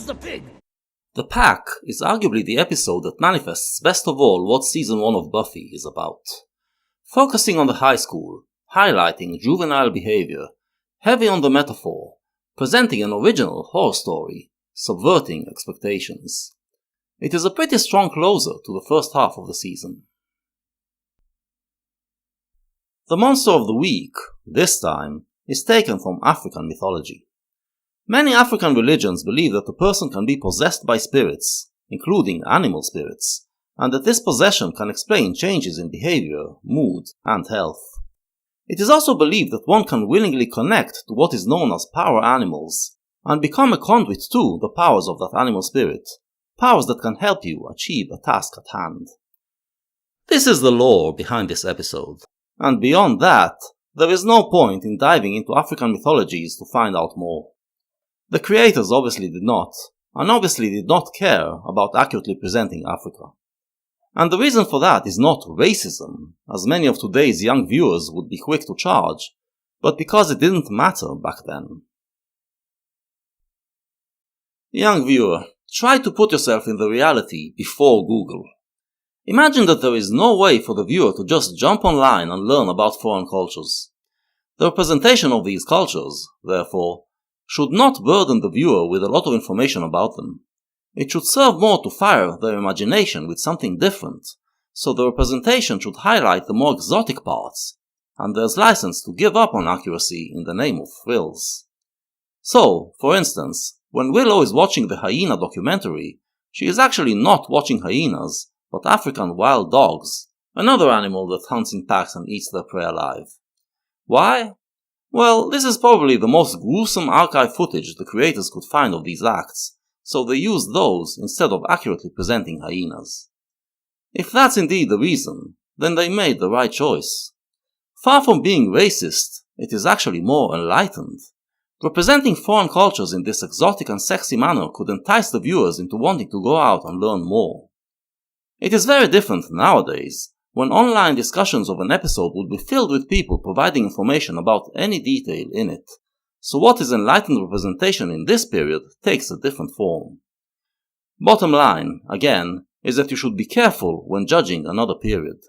the pig! The Pack is arguably the episode that manifests best of all what Season 1 of Buffy is about. Focusing on the high school, highlighting juvenile behavior, heavy on the metaphor, presenting an original horror story, subverting expectations. It is a pretty strong closer to the first half of the season. The monster of the week, this time, is taken from African mythology. Many African religions believe that a person can be possessed by spirits, including animal spirits, and that this possession can explain changes in behavior, mood, and health. It is also believed that one can willingly connect to what is known as power animals, and become a conduit to the powers of that animal spirit, powers that can help you achieve a task at hand. This is the lore behind this episode, and beyond that, there is no point in diving into African mythologies to find out more. The creators obviously did not care about accurately presenting Africa. And the reason for that is not racism, as many of today's young viewers would be quick to charge, but because it didn't matter back then. Young viewer, try to put yourself in the reality before Google. Imagine that there is no way for the viewer to just jump online and learn about foreign cultures. The representation of these cultures, therefore, should not burden the viewer with a lot of information about them. It should serve more to fire their imagination with something different, so the representation should highlight the more exotic parts, and there's license to give up on accuracy in the name of thrills. So, for instance, when Willow is watching the hyena documentary, she is actually not watching hyenas, but African wild dogs, another animal that hunts in packs and eats their prey alive. Why? Well, this is probably the most gruesome archive footage the creators could find of these acts, so they used those instead of accurately presenting hyenas. If that's indeed the reason, then they made the right choice. Far from being racist, it is actually more enlightened. Representing foreign cultures in this exotic and sexy manner could entice the viewers into wanting to go out and learn more. It is very different nowadays, when online discussions of an episode would be filled with people providing information about any detail in it, so what is enlightened representation in this period takes a different form. Bottom line, again, is that you should be careful when judging another period.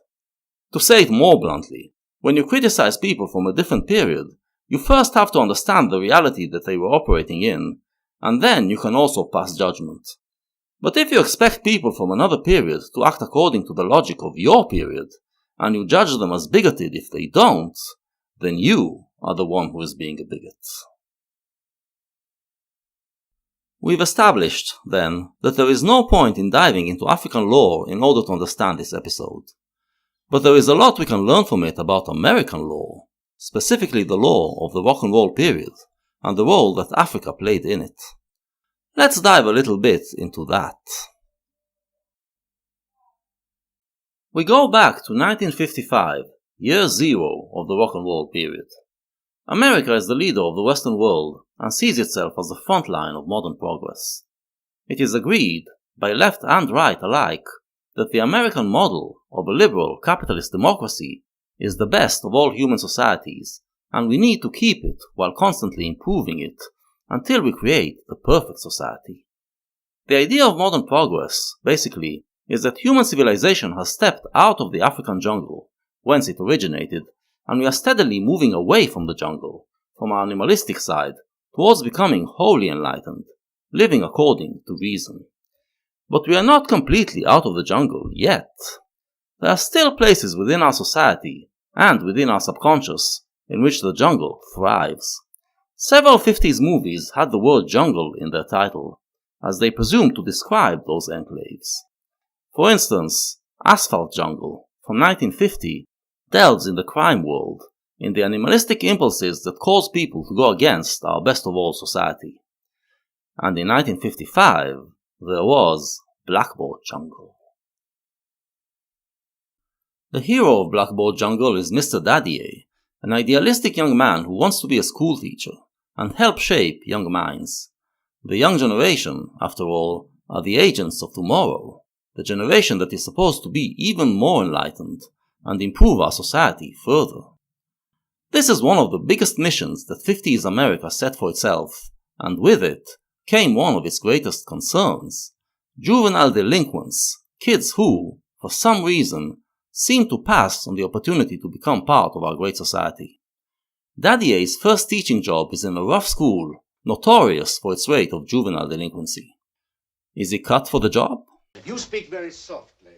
To say it more bluntly, when you criticize people from a different period, you first have to understand the reality that they were operating in, and then you can also pass judgment. But if you expect people from another period to act according to the logic of your period, and you judge them as bigoted if they don't, then you are the one who is being a bigot. We've established, then, that there is no point in diving into African lore in order to understand this episode. But there is a lot we can learn from it about American lore, specifically the lore of the rock and roll period, and the role that Africa played in it. Let's dive a little bit into that. We go back to 1955, year zero of the rock and roll period. America is the leader of the Western world and sees itself as the front line of modern progress. It is agreed, by left and right alike, that the American model of a liberal capitalist democracy is the best of all human societies, and we need to keep it while constantly improving it until we create the perfect society. The idea of modern progress, basically, is that human civilization has stepped out of the African jungle, whence it originated, and we are steadily moving away from the jungle, from our animalistic side, towards becoming wholly enlightened, living according to reason. But we are not completely out of the jungle yet. There are still places within our society, and within our subconscious, in which the jungle thrives. Several 50s movies had the word jungle in their title, as they presumed to describe those enclaves. For instance, Asphalt Jungle, from 1950, delves in the crime world, in the animalistic impulses that cause people to go against our best of all society. And in 1955, there was Blackboard Jungle. The hero of Blackboard Jungle is Mr. Daddier, an idealistic young man who wants to be a schoolteacher and help shape young minds. The young generation, after all, are the agents of tomorrow, the generation that is supposed to be even more enlightened and improve our society further. This is one of the biggest missions that 50s America set for itself, and with it, came one of its greatest concerns: juvenile delinquents, kids who, for some reason, seem to pass on the opportunity to become part of our great society. Daddy A's first teaching job is in a rough school, notorious for its rate of juvenile delinquency. Is he cut for the job? You speak very softly.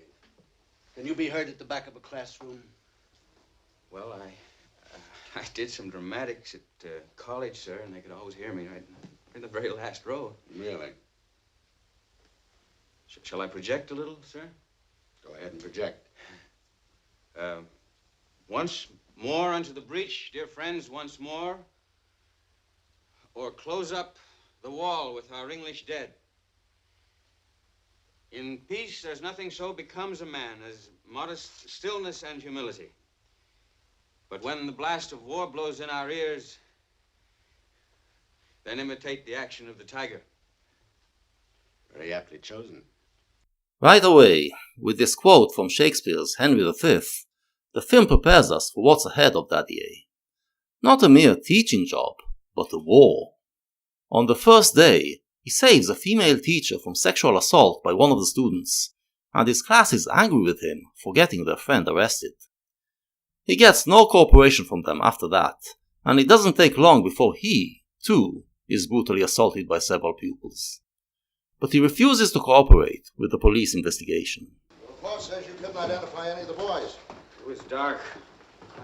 Can you be heard at the back of a classroom? Well, I did some dramatics at college, sir, and they could always hear me right in the very last row. Really? Shall I project a little, sir? Go ahead and project. Once more unto the breach, dear friends, once more. Or close up the wall with our English dead. In peace, there's nothing so becomes a man as modest stillness and humility. But when the blast of war blows in our ears, then imitate the action of the tiger. Very aptly chosen. Right away, with this quote from Shakespeare's Henry V, the film prepares us for what's ahead of Daddy A. Not a mere teaching job, but a war. On the first day, he saves a female teacher from sexual assault by one of the students, and his class is angry with him for getting their friend arrested. He gets no cooperation from them after that, and it doesn't take long before he, too, is brutally assaulted by several pupils. But he refuses to cooperate with the police investigation. The report says you couldn't identify any of the boys. It was dark.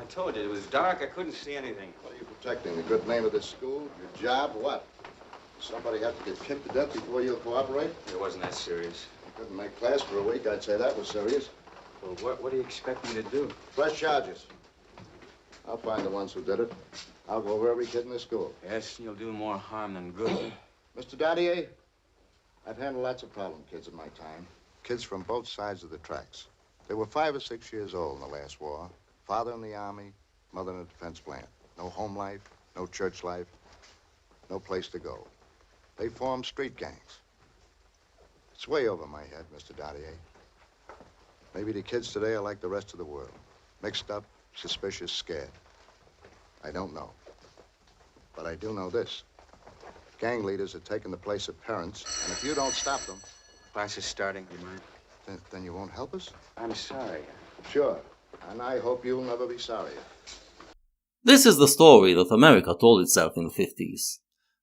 I told you, it was dark. I couldn't see anything. What are you protecting? The good name of this school? Your job? What? Somebody have to get kicked to death before you'll cooperate? It wasn't that serious. You couldn't make class for a week. I'd say that was serious. Well, what do you expect me to do? Press charges. I'll find the ones who did it. I'll go over every kid in the school. Yes, you'll do more harm than good. Mr. Daddier, I've handled lots of problem kids in my time. Kids from both sides of the tracks. They were 5 or 6 years old in the last war. Father in the army, mother in a defense plant. No home life, no church life, no place to go. They formed street gangs. It's way over my head, Mr. Daddier. Maybe the kids today are like the rest of the world. Mixed up, suspicious, scared. I don't know. But I do know this. Gang leaders are taking the place of parents, and if you don't stop them... Class is starting, you mind? Then you won't help us? I'm sorry. Sure. And I hope you'll never be sorry. This is the story that America told itself in the 50s.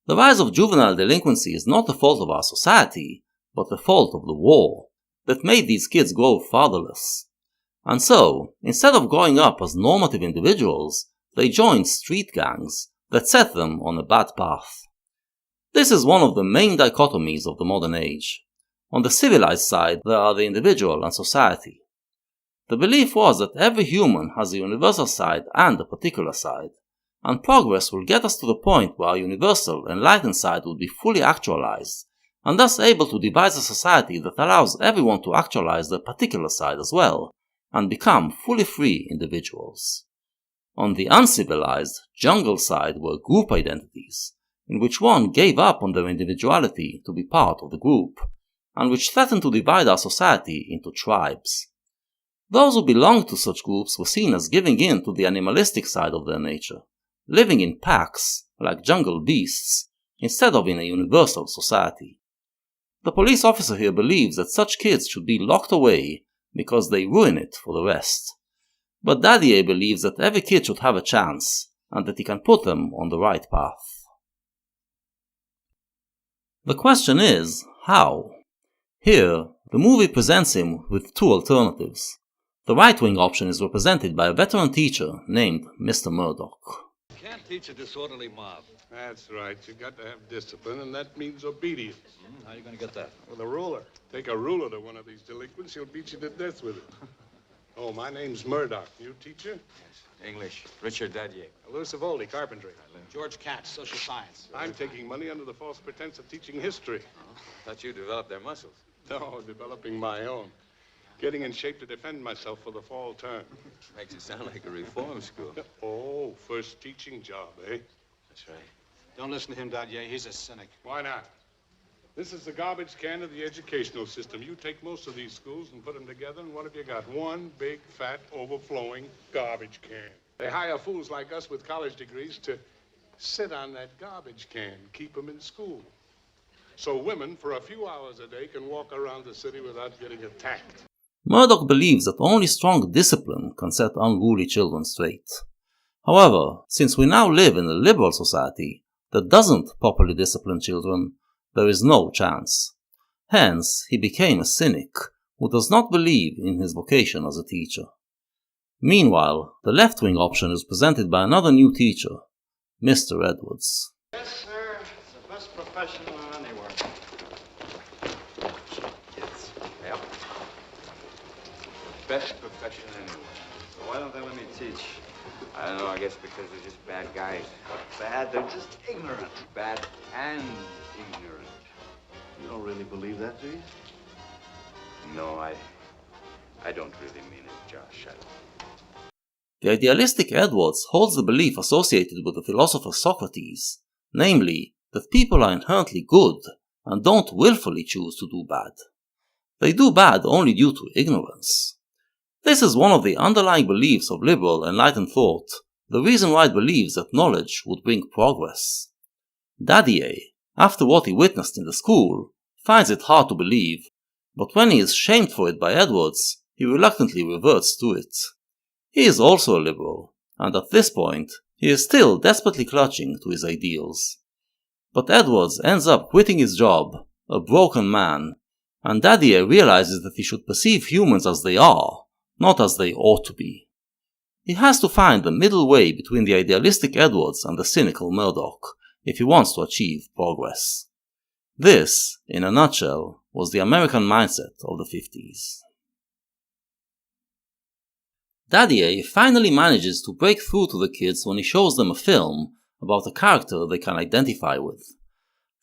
The rise of juvenile delinquency is not the fault of our society, but the fault of the war, that made these kids grow fatherless. And so, instead of growing up as normative individuals, they joined street gangs that set them on a bad path. This is one of the main dichotomies of the modern age. On the civilized side, there are the individual and society. The belief was that every human has a universal side and a particular side, and progress will get us to the point where our universal, enlightened side will be fully actualized, and thus able to devise a society that allows everyone to actualize their particular side as well, and become fully free individuals. On the uncivilized, jungle side were group identities, in which one gave up on their individuality to be part of the group, and which threatened to divide our society into tribes. Those who belonged to such groups were seen as giving in to the animalistic side of their nature, living in packs, like jungle beasts, instead of in a universal society. The police officer here believes that such kids should be locked away because they ruin it for the rest. But Daddy A believes that every kid should have a chance, and that he can put them on the right path. The question is, how? Here, the movie presents him with two alternatives. The right-wing option is represented by a veteran teacher named Mr. Murdoch. You can't teach a disorderly mob. That's right. You got to have discipline, and that means obedience. How are you going to get that? With a ruler. Take a ruler to one of these delinquents, he'll beat you to death with it. Oh, my name's Murdoch. You teacher? Yes. English. Richard Daddier. Lucivoldi, carpentry. George Katz, social science. I'm taking money under the false pretense of teaching history. Thought you developed their muscles. No, developing my own. Getting in shape to defend myself for the fall term. Makes it sound like a reform school. Oh, first teaching job, eh? That's right. Don't listen to him, Daddier. He's a cynic. Why not? This is the garbage can of the educational system. You take most of these schools and put them together, and what have you got? One big, fat, overflowing garbage can. They hire fools like us with college degrees to sit on that garbage can, keep them in school. so women for a few hours a day can walk around the city without getting attacked. Murdoch believes that only strong discipline can set unruly children straight. However, since we now live in a liberal society that doesn't properly discipline children, there is no chance. Hence, he became a cynic who does not believe in his vocation as a teacher. Meanwhile, the left-wing option is presented by another new teacher, Mr. Edwards. Yes, sir. It's the best profession anywhere. Kids. Yep. Best profession anywhere. So why don't they let me teach? I don't know, I guess because they're just bad guys. Bad, they're just ignorant. Bad and ignorant. You don't really believe that, do you? No, I don't really mean it, Josh. The idealistic Edwards holds the belief associated with the philosopher Socrates, namely, that people are inherently good and don't willfully choose to do bad. They do bad only due to ignorance. This is one of the underlying beliefs of liberal enlightened thought, the reason why it believes that knowledge would bring progress. Daddier, after what he witnessed in the school, finds it hard to believe, but when he is shamed for it by Edwards, he reluctantly reverts to it. He is also a liberal, and at this point, he is still desperately clutching to his ideals. But Edwards ends up quitting his job, a broken man, and Daddier realizes that he should perceive humans as they are, not as they ought to be. He has to find the middle way between the idealistic Edwards and the cynical Murdoch, if he wants to achieve progress. This, in a nutshell, was the American mindset of the 50s. Daddier finally manages to break through to the kids when he shows them a film about a character they can identify with.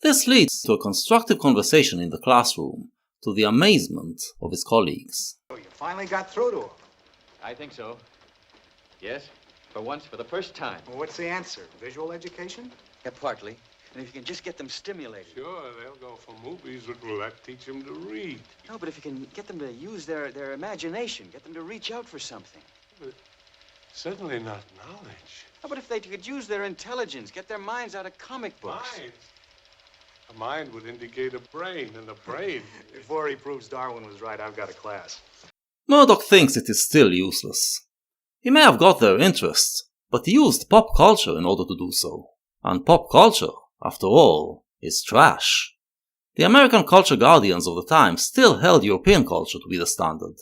This leads to a constructive conversation in the classroom, to the amazement of his colleagues. Oh, you finally got through to them. I think so. Yes, for once, for the first time. Well, what's the answer? Visual education? Yeah, partly. And if you can just get them stimulated. Sure, they'll go for movies that will teach them to read. No, but if you can get them to use their imagination, get them to reach out for something. But certainly not knowledge. No, but if they could use their intelligence, get their minds out of comic books. Mind. A mind would indicate a brain, and a brain... Before he proves Darwin was right, I've got a class. Murdoch thinks it is still useless. He may have got their interest, but he used pop culture in order to do so. And pop culture, after all, is trash. The American culture guardians of the time still held European culture to be the standard,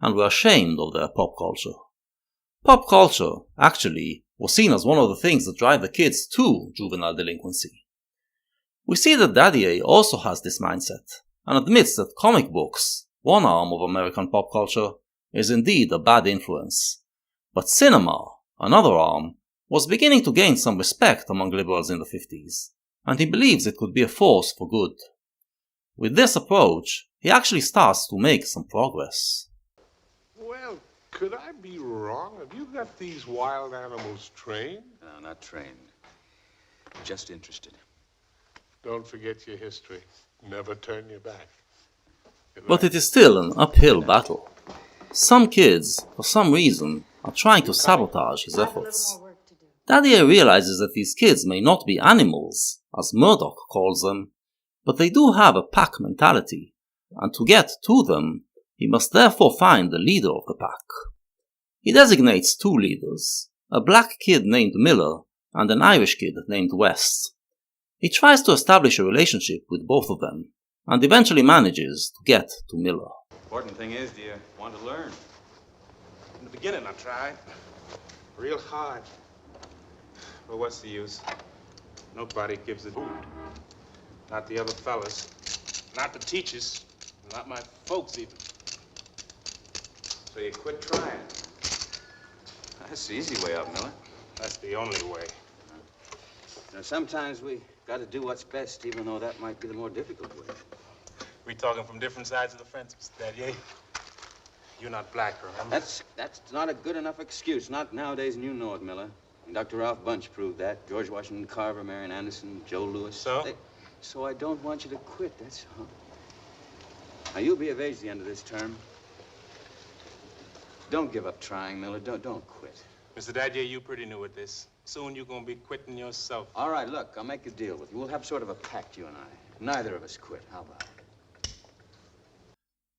and were ashamed of their pop culture. Pop culture, actually, was seen as one of the things that drive the kids to juvenile delinquency. We see that Daddier also has this mindset, and admits that comic books, one arm of American pop culture, is indeed a bad influence. But cinema, another arm, was beginning to gain some respect among liberals in the 50s, and he believes it could be a force for good. With this approach, he actually starts to make some progress. Well, could I be wrong? Have you got these wild animals trained? No, not trained. Just interested. Don't forget your history. Never turn your back. But it is still an uphill battle. Some kids, for some reason, are trying to sabotage his efforts. Daddier realizes that these kids may not be animals, as Murdoch calls them, but they do have a pack mentality, and to get to them, he must therefore find the leader of the pack. He designates two leaders, a black kid named Miller and an Irish kid named West. He tries to establish a relationship with both of them, and eventually manages to get to Miller. Important thing is, do you want to learn? In the beginning, I tried. Real hard. But what's the use? Nobody gives a hoot. Not the other fellas. Not the teachers. Not my folks, even. So you quit trying. That's the easy way out, Miller. That's the only way. Now, sometimes we got to do what's best, even though that might be the more difficult way. We talking from different sides of the fence, Mr. Daddier. You're not black, remember? That's not a good enough excuse. Not nowadays, and you know it, Miller. And Dr. Ralph Bunch proved that. George Washington Carver, Marion Anderson, Joe Louis. So? So I don't want you to quit, that's all. Now, you'll be of age at the end of this term. Don't give up trying, Miller. Don't quit. Mr. Daddier, you pretty new at this. Soon you're gonna be quitting yourself. All right, look, I'll make a deal with you. We'll have sort of a pact, you and I. Neither of us quit. How about it?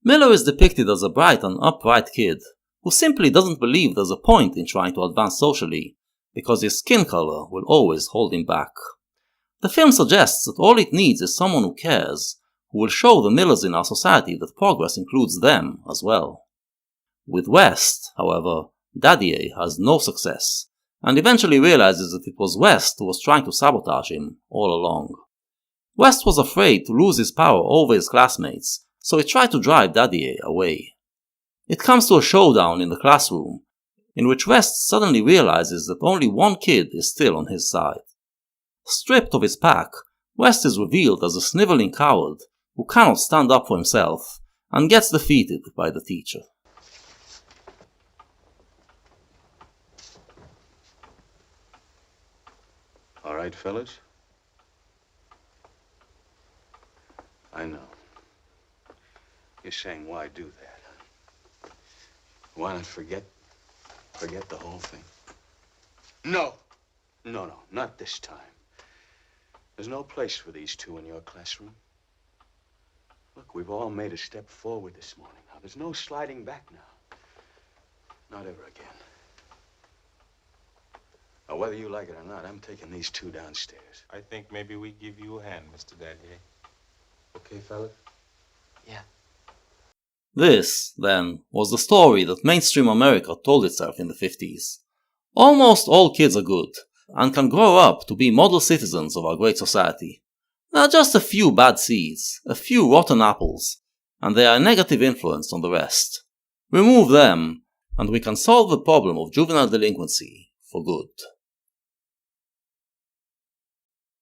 Miller is depicted as a bright and upright kid who simply doesn't believe there's a point in trying to advance socially because his skin color will always hold him back. The film suggests that all it needs is someone who cares, who will show the Millers in our society that progress includes them as well. With West, however, Daddy has no success, and eventually realizes that it was West who was trying to sabotage him all along. West was afraid to lose his power over his classmates, so he tried to drive Daddy away. It comes to a showdown in the classroom, in which West suddenly realizes that only one kid is still on his side. Stripped of his pack, West is revealed as a sniveling coward who cannot stand up for himself and gets defeated by the teacher. All right, fellas? I know. You're saying, why do that? Why not forget the whole thing? No, not this time. There's no place for these two in your classroom. Look, we've all made a step forward this morning. Now, there's no sliding back now. Not ever again. Now, whether you like it or not, I'm taking these two downstairs. I think maybe we give you a hand, Mr. Daddy. Okay, fellas? Yeah. This, then, was the story that mainstream America told itself in the 50s. Almost all kids are good, and can grow up to be model citizens of our great society. There are just a few bad seeds, a few rotten apples, and they are a negative influence on the rest. Remove them, and we can solve the problem of juvenile delinquency for good.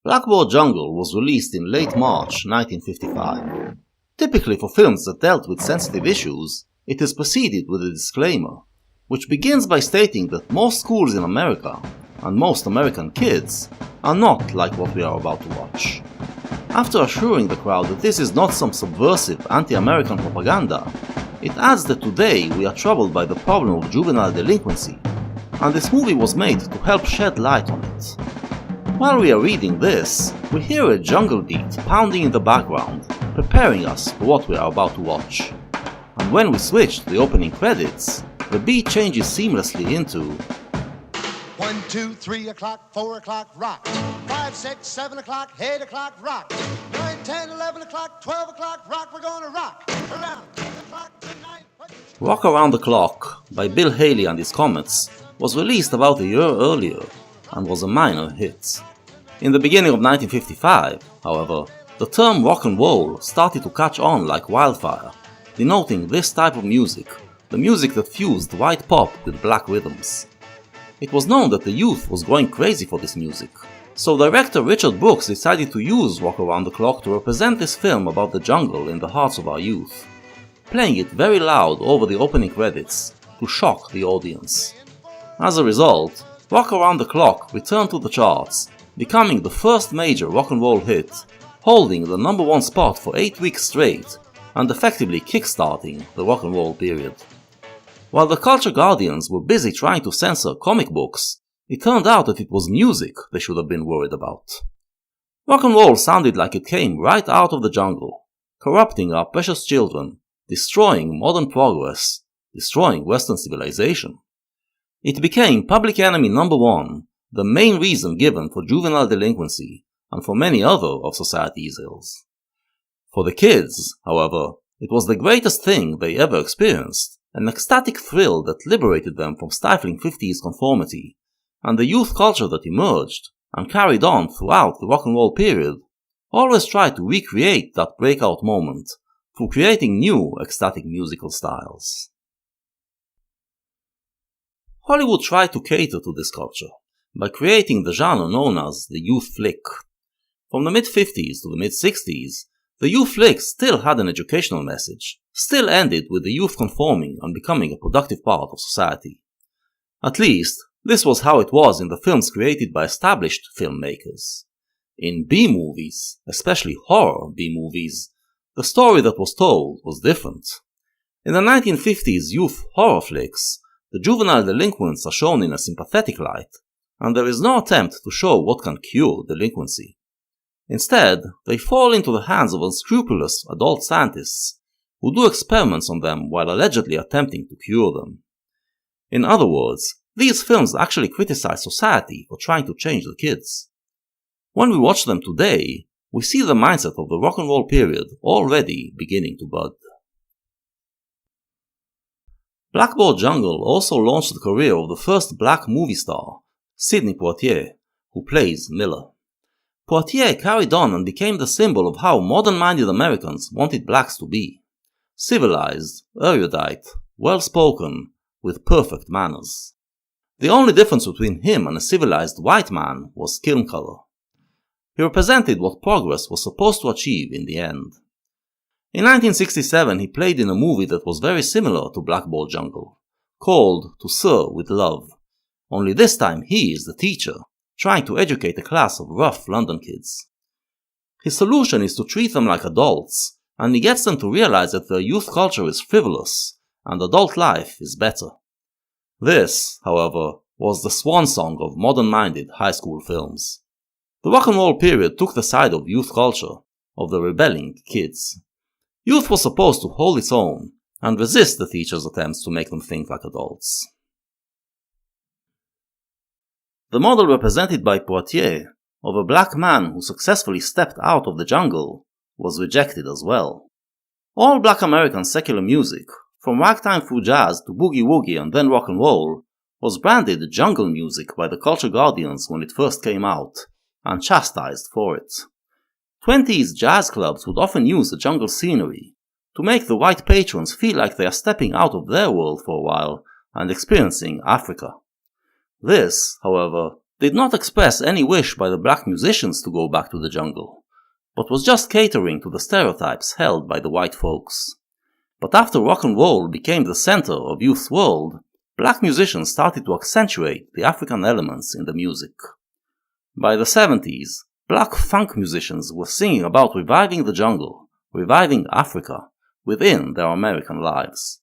Blackboard Jungle was released in late March 1955. Typically for films that dealt with sensitive issues, it is preceded with a disclaimer, which begins by stating that most schools in America, and most American kids, are not like what we are about to watch. After assuring the crowd that this is not some subversive anti-American propaganda, it adds that today we are troubled by the problem of juvenile delinquency, and this movie was made to help shed light on it. While we are reading this, we hear a jungle beat pounding in the background, preparing us for what we are about to watch. And when we switch to the opening credits, the beat changes seamlessly into 1, 2, 3 o'clock, 4 o'clock, rock. 5, 6, 7 o'clock, 8 o'clock, rock. 9, 10, 11 o'clock, 12 o'clock, rock. We're gonna rock around the clock tonight. Rock Around the Clock by Bill Haley and his Comets was released about a year earlier and was a minor hit. In the beginning of 1955, however, the term rock and roll started to catch on like wildfire, denoting this type of music, the music that fused white pop with black rhythms. It was known that the youth was going crazy for this music, so director Richard Brooks decided to use Rock Around the Clock to represent this film about the jungle in the hearts of our youth, playing it very loud over the opening credits to shock the audience. As a result, Rock Around the Clock returned to the charts, becoming the first major rock and roll hit, holding the number one spot for 8 weeks straight, and effectively kickstarting the rock and roll period. While the culture guardians were busy trying to censor comic books, it turned out that it was music they should have been worried about. Rock and roll sounded like it came right out of the jungle, corrupting our precious children, destroying modern progress, destroying Western civilization. It became public enemy number one, the main reason given for juvenile delinquency and for many other of society's ills. For the kids, however, it was the greatest thing they ever experienced, an ecstatic thrill that liberated them from stifling 50s conformity, and the youth culture that emerged and carried on throughout the rock and roll period always tried to recreate that breakout moment through creating new ecstatic musical styles. Hollywood tried to cater to this culture by creating the genre known as the youth flick. From the mid-50s to the mid-60s, the youth flick still had an educational message, still ended with the youth conforming and becoming a productive part of society. At least, this was how it was in the films created by established filmmakers. In B-movies, especially horror B-movies, the story that was told was different. In the 1950s youth horror flicks, the juvenile delinquents are shown in a sympathetic light, and there is no attempt to show what can cure delinquency. Instead, they fall into the hands of unscrupulous adult scientists who do experiments on them while allegedly attempting to cure them. In other words, these films actually criticize society for trying to change the kids. When we watch them today, we see the mindset of the rock and roll period already beginning to bud. Blackboard Jungle also launched the career of the first black movie star, Sidney Poitier, who plays Miller. Poitier carried on and became the symbol of how modern-minded Americans wanted blacks to be. Civilized, erudite, well-spoken, with perfect manners. The only difference between him and a civilized white man was skin color. He represented what progress was supposed to achieve in the end. In 1967 he played in a movie that was very similar to Blackboard Jungle, called To Sir with Love, only this time he is the teacher, trying to educate a class of rough London kids. His solution is to treat them like adults, and he gets them to realize that their youth culture is frivolous, and adult life is better. This, however, was the swan song of modern-minded high school films. The rock and roll period took the side of youth culture, of the rebelling kids. Youth was supposed to hold its own, and resist the teacher's attempts to make them think like adults. The model represented by Poitier, of a black man who successfully stepped out of the jungle, was rejected as well. All black American secular music, from ragtime through jazz to boogie-woogie and then rock and roll, was branded jungle music by the culture guardians when it first came out, and chastised for it. 20s jazz clubs would often use the jungle scenery to make the white patrons feel like they are stepping out of their world for a while and experiencing Africa. This, however, did not express any wish by the black musicians to go back to the jungle, but was just catering to the stereotypes held by the white folks. But after rock and roll became the center of youth's world, black musicians started to accentuate the African elements in the music. By the 70s, black funk musicians were singing about reviving the jungle, reviving Africa, within their American lives.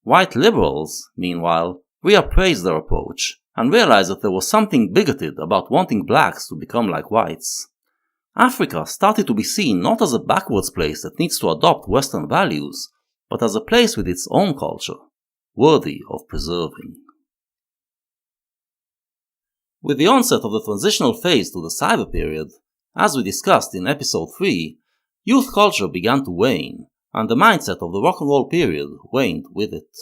White liberals, meanwhile, reappraised their approach and realized that there was something bigoted about wanting blacks to become like whites. Africa started to be seen not as a backwards place that needs to adopt Western values, but as a place with its own culture, worthy of preserving. With the onset of the transitional phase to the cyber period, as we discussed in episode 3, youth culture began to wane, and the mindset of the rock and roll period waned with it.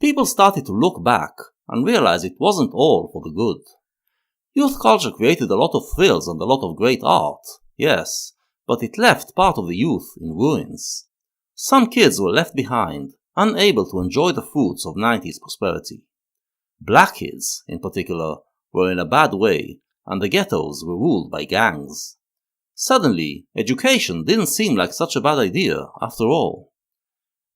People started to look back and realize it wasn't all for the good. Youth culture created a lot of thrills and a lot of great art, yes, but it left part of the youth in ruins. Some kids were left behind, unable to enjoy the fruits of 90s prosperity. Black kids, in particular, were in a bad way, and the ghettos were ruled by gangs. Suddenly, education didn't seem like such a bad idea after all.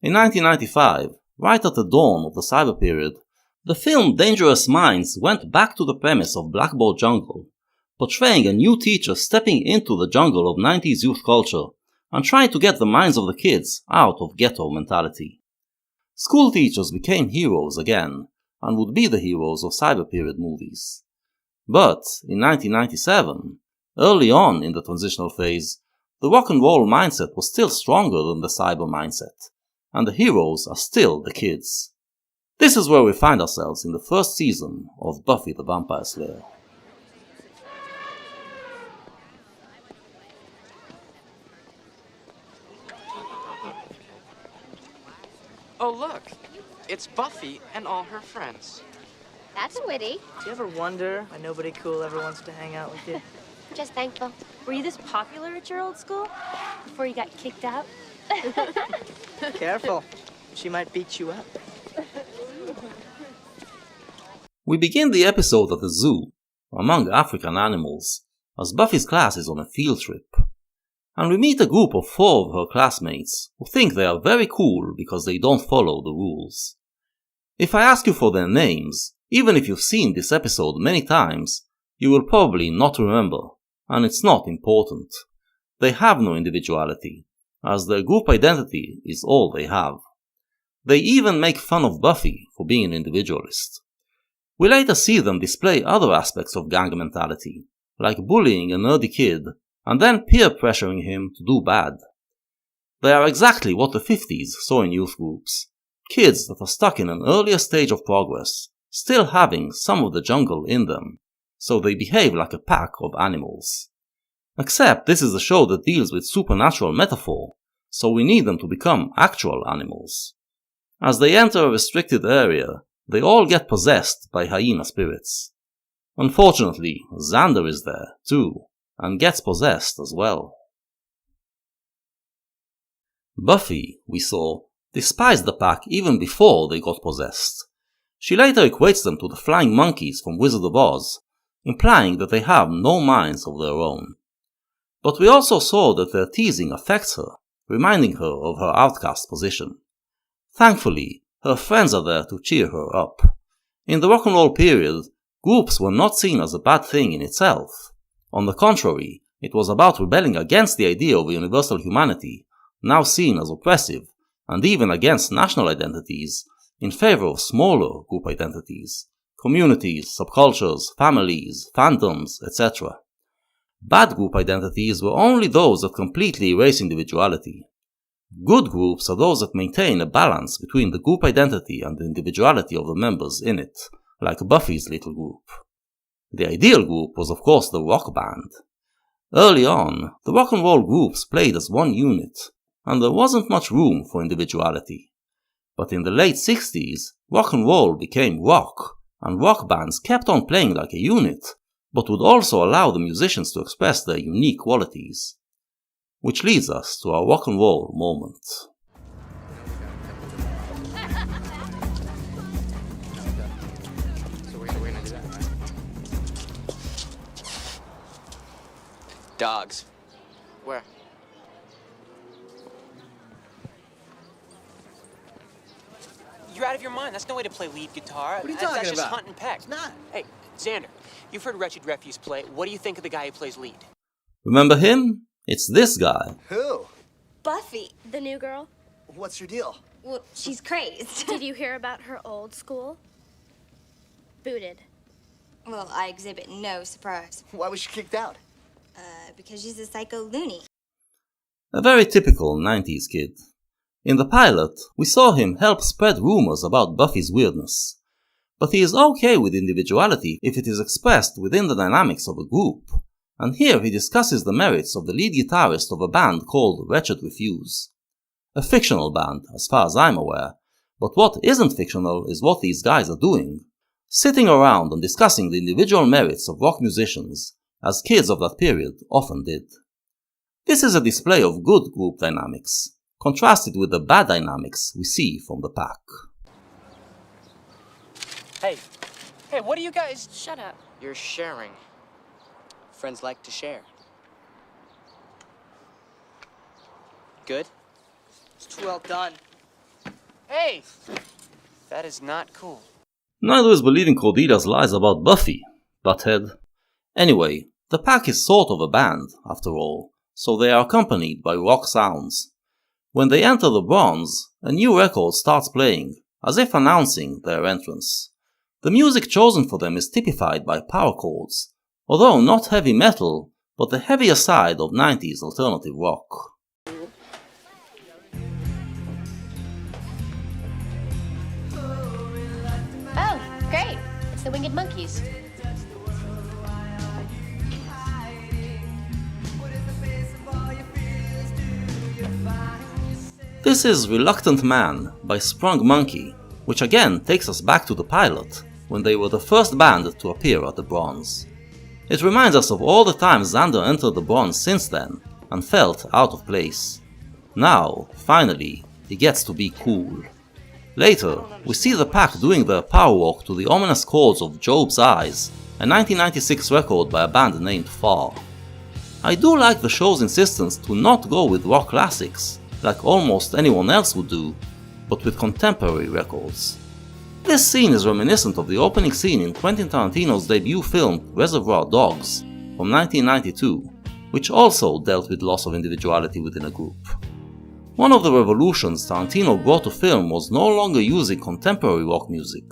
In 1995, right at the dawn of the cyber period, the film Dangerous Minds went back to the premise of Blackboard Jungle, portraying a new teacher stepping into the jungle of 90s youth culture and trying to get the minds of the kids out of ghetto mentality. School teachers became heroes again, and would be the heroes of cyber period movies. But, in 1997, early on in the transitional phase, the rock and roll mindset was still stronger than the cyber mindset, and the heroes are still the kids. This is where we find ourselves in the first season of Buffy the Vampire Slayer. Oh, look. It's Buffy and all her friends. That's witty. Do you ever wonder why nobody cool ever wants to hang out with you? I'm just thankful. Were you this popular at your old school? Before you got kicked out? Careful. She might beat you up. We begin the episode at a zoo, among African animals, as Buffy's class is on a field trip. And we meet a group of 4 of her classmates who think they are very cool because they don't follow the rules. If I ask you for their names, even if you've seen this episode many times, you will probably not remember, and it's not important. They have no individuality, as their group identity is all they have. They even make fun of Buffy for being an individualist. We later see them display other aspects of gang mentality, like bullying a nerdy kid and then peer pressuring him to do bad. They are exactly what the 50s saw in youth groups. Kids that are stuck in an earlier stage of progress, still having some of the jungle in them, so they behave like a pack of animals. Except this is a show that deals with supernatural metaphor, so we need them to become actual animals. As they enter a restricted area, they all get possessed by hyena spirits. Unfortunately, Xander is there, too, and gets possessed as well. Buffy, we saw, despised the pack even before they got possessed. She later equates them to the flying monkeys from Wizard of Oz, implying that they have no minds of their own. But we also saw that their teasing affects her, reminding her of her outcast position. Thankfully, her friends are there to cheer her up. In the rock and roll period, groups were not seen as a bad thing in itself. On the contrary, it was about rebelling against the idea of universal humanity, now seen as oppressive, and even against national identities, in favor of smaller group identities, communities, subcultures, families, fandoms, etc. Bad group identities were only those that completely erase individuality. Good groups are those that maintain a balance between the group identity and the individuality of the members in it, like Buffy's little group. The ideal group was of course the rock band. Early on, the rock and roll groups played as one unit, and there wasn't much room for individuality. But in the late 60s, rock and roll became rock, and rock bands kept on playing like a unit, but would also allow the musicians to express their unique qualities. Which leads us to our rock and roll moment. Dogs. Where? You're out of your mind. That's no way to play lead guitar. What are you That's talking just about? hunt and peck. It's not. Hey, Xander, you've heard Wretched Refuse play. What do you think of the guy who plays lead? Remember him? It's this guy. Who? Buffy, the new girl. What's your deal? Well, she's crazed. Did you hear about her old school? Booted. Well, I exhibit no surprise. Why was she kicked out? Because she's a psycho loony. A very typical 90s kid. In the pilot, we saw him help spread rumors about Buffy's weirdness. But he is okay with individuality if it is expressed within the dynamics of a group, and here he discusses the merits of the lead guitarist of a band called Wretched Refuse. A fictional band, as far as I'm aware, but what isn't fictional is what these guys are doing. Sitting around and discussing the individual merits of rock musicians, as kids of that period often did. This is a display of good group dynamics, contrasted with the bad dynamics we see from the pack. Hey, what are you guys... Shut up. You're sharing. Friends like to share. Good? It's too well done. Hey! That is not cool. Neither is believing Cordelia's lies about Buffy, butthead. Anyway, the pack is sort of a band, after all, so they are accompanied by rock sounds. When they enter the bronze, a new record starts playing, as if announcing their entrance. The music chosen for them is typified by power chords, although not heavy metal, but the heavier side of 90s alternative rock. Oh, great. It's the Winged Monkeys. This is Reluctant Man by Sprung Monkey, which again takes us back to the pilot, when they were the first band to appear at the bronze. It reminds us of all the times Xander entered the bronze since then, and felt out of place. Now, finally, he gets to be cool. Later, we see the pack doing their power walk to the ominous chords of Job's Eyes, a 1996 record by a band named Far. I do like the show's insistence to not go with rock classics, like almost anyone else would do, but with contemporary records. This scene is reminiscent of the opening scene in Quentin Tarantino's debut film Reservoir Dogs from 1992, which also dealt with loss of individuality within a group. One of the revolutions Tarantino brought to film was no longer using contemporary rock music,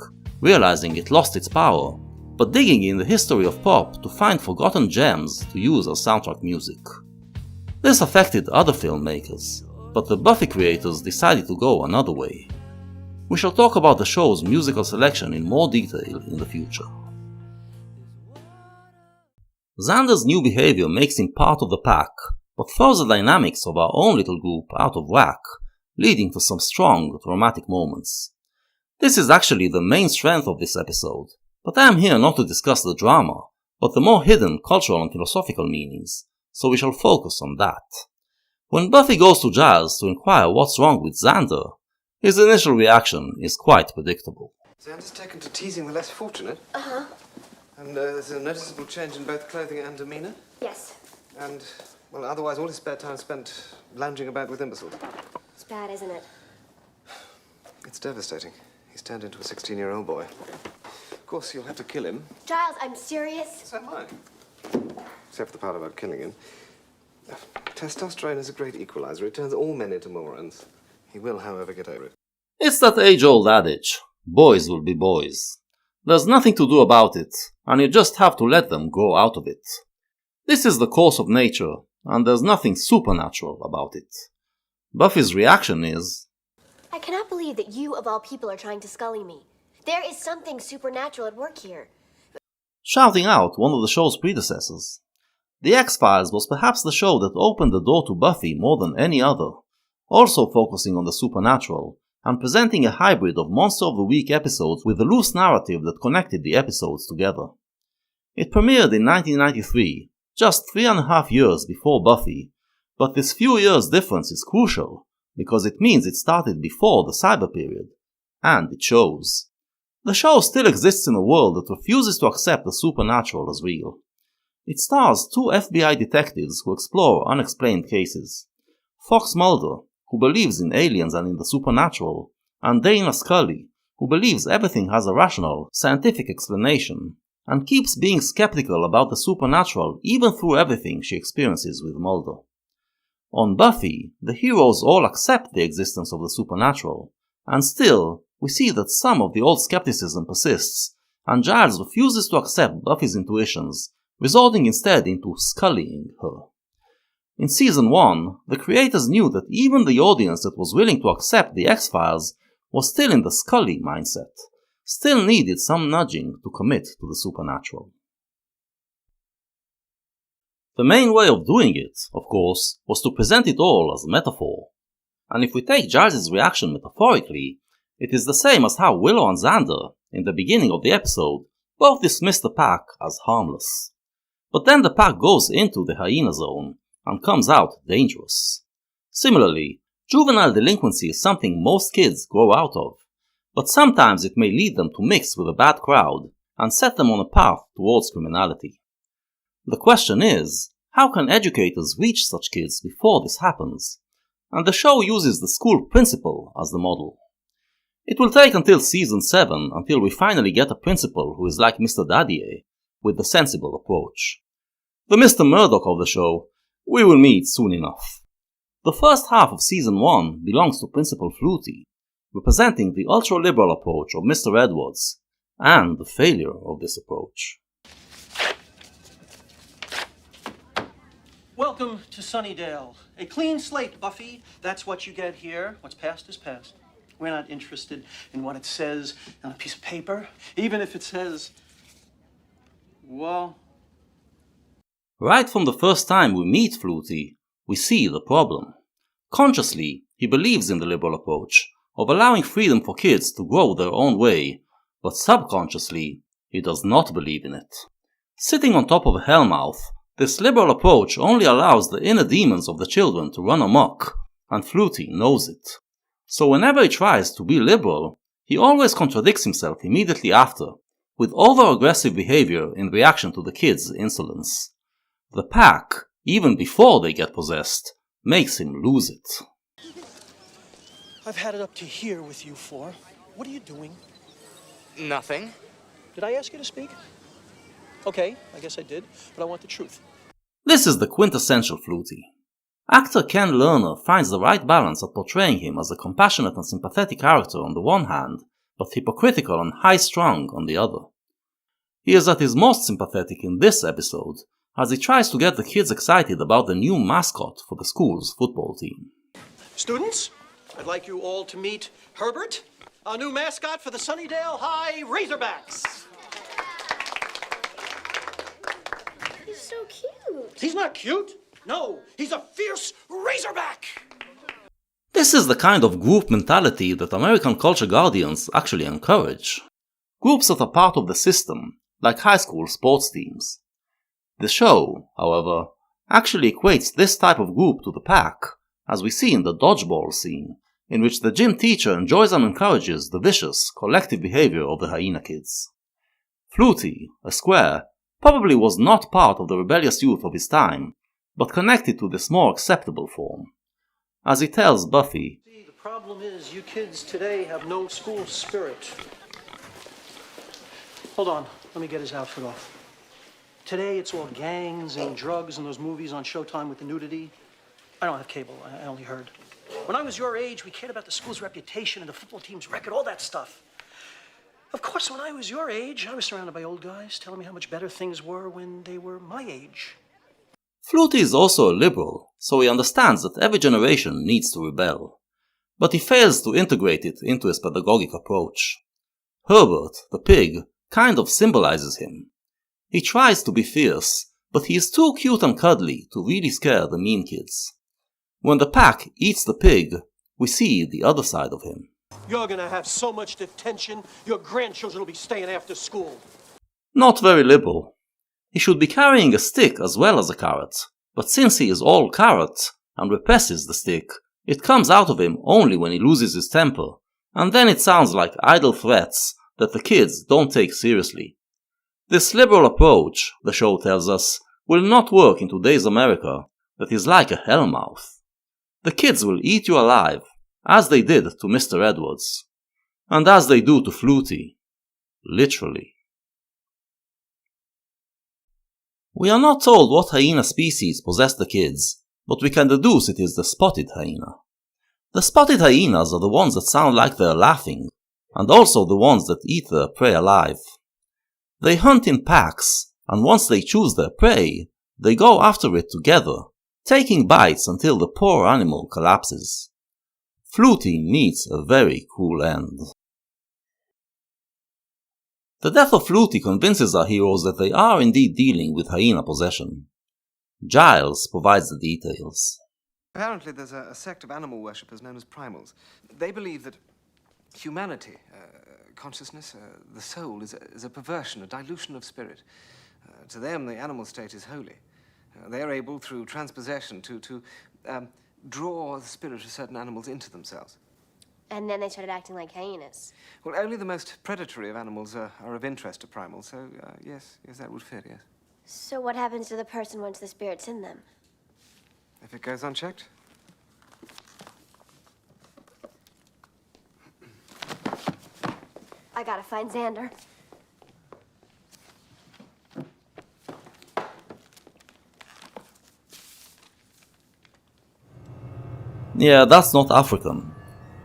realizing it lost its power, but digging in the history of pop to find forgotten gems to use as soundtrack music. This affected other filmmakers, but the Buffy creators decided to go another way. We shall talk about the show's musical selection in more detail in the future. Xander's new behavior makes him part of the pack, but throws the dynamics of our own little group out of whack, leading to some strong, dramatic moments. This is actually the main strength of this episode, but I am here not to discuss the drama, but the more hidden cultural and philosophical meanings, so we shall focus on that. When Buffy goes to Giles to inquire what's wrong with Xander, his initial reaction is quite predictable. Xander's taken to teasing the less fortunate. Uh-huh. And there's a noticeable change in both clothing and demeanour. Yes. And, well, otherwise all his spare time spent lounging about with imbeciles. It's bad, isn't it? It's devastating. He's turned into a 16-year-old boy. Of course, you'll have to kill him. Giles, I'm serious. So am I. Except for the part about killing him. Testosterone is a great equalizer. It turns all men into morons. He will, however, get over it. It's that age-old adage, boys will be boys. There's nothing to do about it, and you just have to let them grow out of it. This is the course of nature, and there's nothing supernatural about it. Buffy's reaction is, I cannot believe that you, of all people, are trying to scully me. There is something supernatural at work here. shouting out one of the show's predecessors. The X-Files was perhaps the show that opened the door to Buffy more than any other, also focusing on the supernatural, and presenting a hybrid of Monster of the Week episodes with a loose narrative that connected the episodes together. It premiered in 1993, just 3.5 years before Buffy, but this few years difference is crucial, because it means it started before the cyber period, and it shows. The show still exists in a world that refuses to accept the supernatural as real. It stars 2 FBI detectives who explore unexplained cases. Fox Mulder, who believes in aliens and in the supernatural, and Dana Scully, who believes everything has a rational, scientific explanation, and keeps being skeptical about the supernatural even through everything she experiences with Mulder. On Buffy, the heroes all accept the existence of the supernatural, and still, we see that some of the old skepticism persists, and Giles refuses to accept Buffy's intuitions, resorting instead into scullying her. In Season 1, the creators knew that even the audience that was willing to accept the X-Files was still in the Scully mindset, still needed some nudging to commit to the supernatural. The main way of doing it, of course, was to present it all as a metaphor. And if we take Giles' reaction metaphorically, it is the same as how Willow and Xander, in the beginning of the episode, both dismiss the pack as harmless. But then the pack goes into the hyena zone, and comes out dangerous. Similarly, juvenile delinquency is something most kids grow out of, but sometimes it may lead them to mix with a bad crowd and set them on a path towards criminality. The question is, how can educators reach such kids before this happens? And the show uses the school principal as the model. It will take until Season 7 until we finally get a principal who is like Mr. Dadier, with the sensible approach. The Mr. Murdoch of the show we will meet soon enough. The first half of Season 1 belongs to Principal Flutie, representing the ultra-liberal approach of Mr. Edwards, and the failure of this approach. Welcome to Sunnydale. A clean slate, Buffy. That's what you get here. What's past is past. We're not interested in what it says on a piece of paper, even if it says, well... Right from the first time we meet Flutie, we see the problem. Consciously, he believes in the liberal approach, of allowing freedom for kids to grow their own way, but subconsciously, he does not believe in it. Sitting on top of Hellmouth, this liberal approach only allows the inner demons of the children to run amok, and Flutie knows it. So whenever he tries to be liberal, he always contradicts himself immediately after, with over-aggressive behavior in reaction to the kids' insolence. The pack, even before they get possessed, makes him lose it. I've had it up to here with you four. What are you doing? Nothing. Did I ask you to speak? Okay, I guess I did, but I want the truth. This is the quintessential Flutie. Actor Ken Lerner finds the right balance at portraying him as a compassionate and sympathetic character on the one hand, but hypocritical and high-strung on the other. He is at his most sympathetic in this episode, as he tries to get the kids excited about the new mascot for the school's football team. Students, I'd like you all to meet Herbert, our new mascot for the Sunnydale High Razorbacks. He's so cute. He's not cute. No, he's a fierce Razorback. This is the kind of group mentality that American culture guardians actually encourage. Groups that are part of the system, like high school sports teams. The show, however, actually equates this type of group to the pack, as we see in the dodgeball scene, in which the gym teacher enjoys and encourages the vicious, collective behavior of the hyena kids. Flutie, a square, probably was not part of the rebellious youth of his time, but connected to this more acceptable form. As he tells Buffy, The problem is you kids today have no school spirit. Hold on, let me get his outfit off. Today it's all gangs and drugs and those movies on Showtime with the nudity. I don't have cable, I only heard. When I was your age, we cared about the school's reputation and the football team's record, all that stuff. Of course, when I was your age, I was surrounded by old guys telling me how much better things were when they were my age. Flutie is also a liberal, so he understands that every generation needs to rebel. But he fails to integrate it into his pedagogic approach. Herbert, the pig, kind of symbolizes him. He tries to be fierce, but he is too cute and cuddly to really scare the mean kids. When the pack eats the pig, we see the other side of him. You're gonna have so much detention, your grandchildren will be staying after school. Not very liberal. He should be carrying a stick as well as a carrot, but since he is all carrot and represses the stick, it comes out of him only when he loses his temper, and then it sounds like idle threats that the kids don't take seriously. This liberal approach, the show tells us, will not work in today's America that is like a hellmouth. The kids will eat you alive, as they did to Mr. Edwards, and as they do to Flutie. Literally. We are not told what hyena species possess the kids, but we can deduce it is the spotted hyena. The spotted hyenas are the ones that sound like they are laughing, and also the ones that eat their prey alive. They hunt in packs, and once they choose their prey, they go after it together, taking bites until the poor animal collapses. Flutie meets a very cruel end. The death of Flutie convinces our heroes that they are indeed dealing with hyena possession. Giles provides the details. Apparently there's a sect of animal worshippers known as Primals. They believe that humanity, consciousness, the soul, is a perversion, a dilution of spirit. To them, the animal state is holy. They're able, through transpossession, to draw the spirit of certain animals into themselves. And then they started acting like hyenas. Well, only the most predatory of animals are of interest to Primals, so yes, that would fit, yes. So what happens to the person once the spirit's in them? If it goes unchecked? I gotta find Xander. Yeah, that's not African.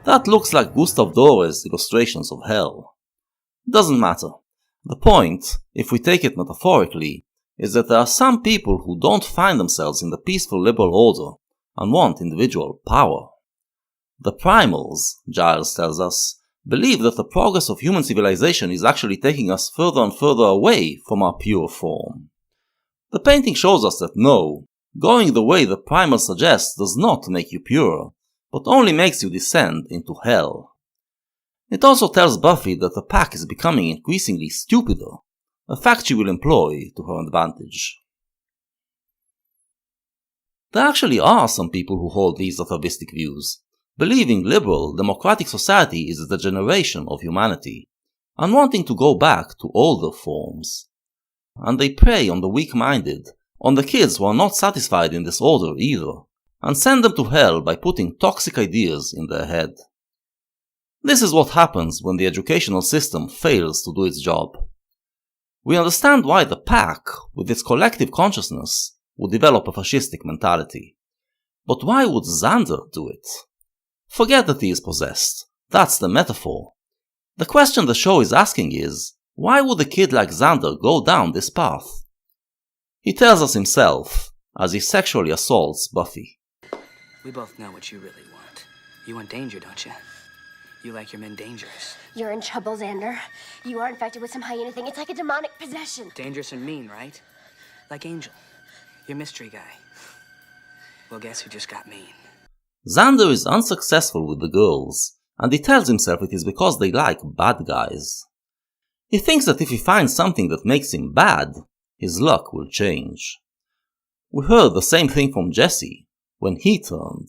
That looks like Gustav Dore's illustrations of hell. Doesn't matter. The point, if we take it metaphorically, is that there are some people who don't find themselves in the peaceful liberal order and want individual power. The Primals, Giles tells us, believe that the progress of human civilization is actually taking us further and further away from our pure form. The painting shows us that no, going the way the Primal suggests does not make you pure, but only makes you descend into hell. It also tells Buffy that the pack is becoming increasingly stupider, a fact she will employ to her advantage. There actually are some people who hold these atavistic views, believing liberal, democratic society is the degeneration of humanity, and wanting to go back to older forms. And they prey on the weak-minded, on the kids who are not satisfied in this order either, and send them to hell by putting toxic ideas in their head. This is what happens when the educational system fails to do its job. We understand why the pack, with its collective consciousness, would develop a fascistic mentality. But why would Xander do it? Forget that he is possessed. That's the metaphor. The question the show is asking is, Why would a kid like Xander go down this path? He tells us himself as he sexually assaults Buffy. We both know what you really want. You want danger, don't you? You like your men dangerous. You're in trouble, Xander. You are infected with some hyena thing. It's like a demonic possession. Dangerous and mean, right? Like Angel, your mystery guy. Well, guess who just got mean? Xander is unsuccessful with the girls, and he tells himself it is because they like bad guys. He thinks that if he finds something that makes him bad, his luck will change. We heard the same thing from Jesse when he turned.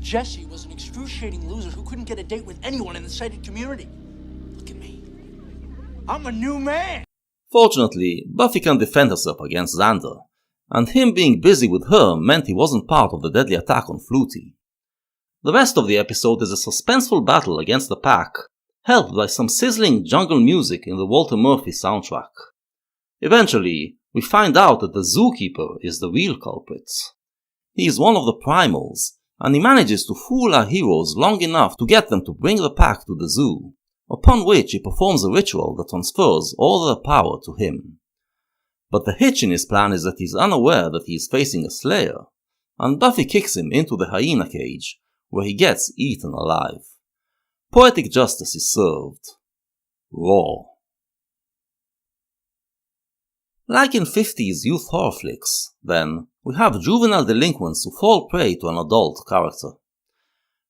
Jesse was an excruciating loser who couldn't get a date with anyone in the sighted community. Look at me. I'm a new man! Fortunately, Buffy can defend herself against Xander, and him being busy with her meant he wasn't part of the deadly attack on Flutie. The rest of the episode is a suspenseful battle against the pack, helped by some sizzling jungle music in the Walter Murphy soundtrack. Eventually, we find out that the zookeeper is the real culprit. He is one of the Primals, and he manages to fool our heroes long enough to get them to bring the pack to the zoo, upon which he performs a ritual that transfers all their power to him. But the hitch in his plan is that he is unaware that he is facing a slayer, and Buffy kicks him into the hyena cage, where he gets eaten alive. Poetic justice is served. Raw. Like in 50s youth horror flicks, then, we have juvenile delinquents who fall prey to an adult character.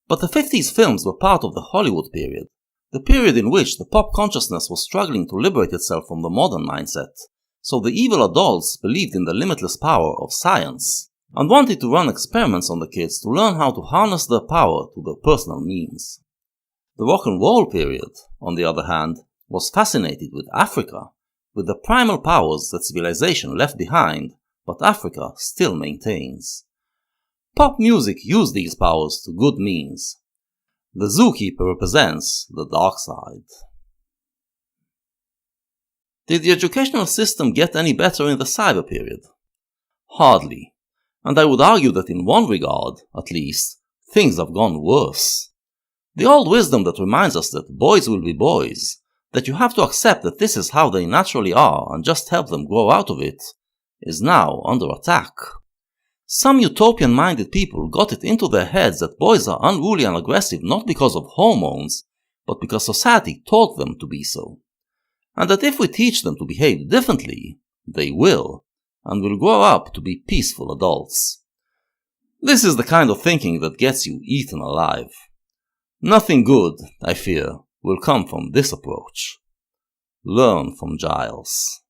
But the 50s films were part of the Hollywood period, the period in which the pop consciousness was struggling to liberate itself from the modern mindset, so the evil adults believed in the limitless power of science, and wanted to run experiments on the kids to learn how to harness their power to their personal means. The rock and roll period, on the other hand, was fascinated with Africa, with the primal powers that civilization left behind, but Africa still maintains. Pop music used these powers to good means. The zookeeper represents the dark side. Did the educational system get any better in the cyber period? Hardly, and I would argue that in one regard, at least, things have gone worse. The old wisdom that reminds us that boys will be boys, that you have to accept that this is how they naturally are and just help them grow out of it, is now under attack. Some utopian-minded people got it into their heads that boys are unruly and aggressive not because of hormones, but because society taught them to be so. And that if we teach them to behave differently, they will, and will grow up to be peaceful adults. This is the kind of thinking that gets you eaten alive. Nothing good, I fear, will come from this approach. Learn from Giles.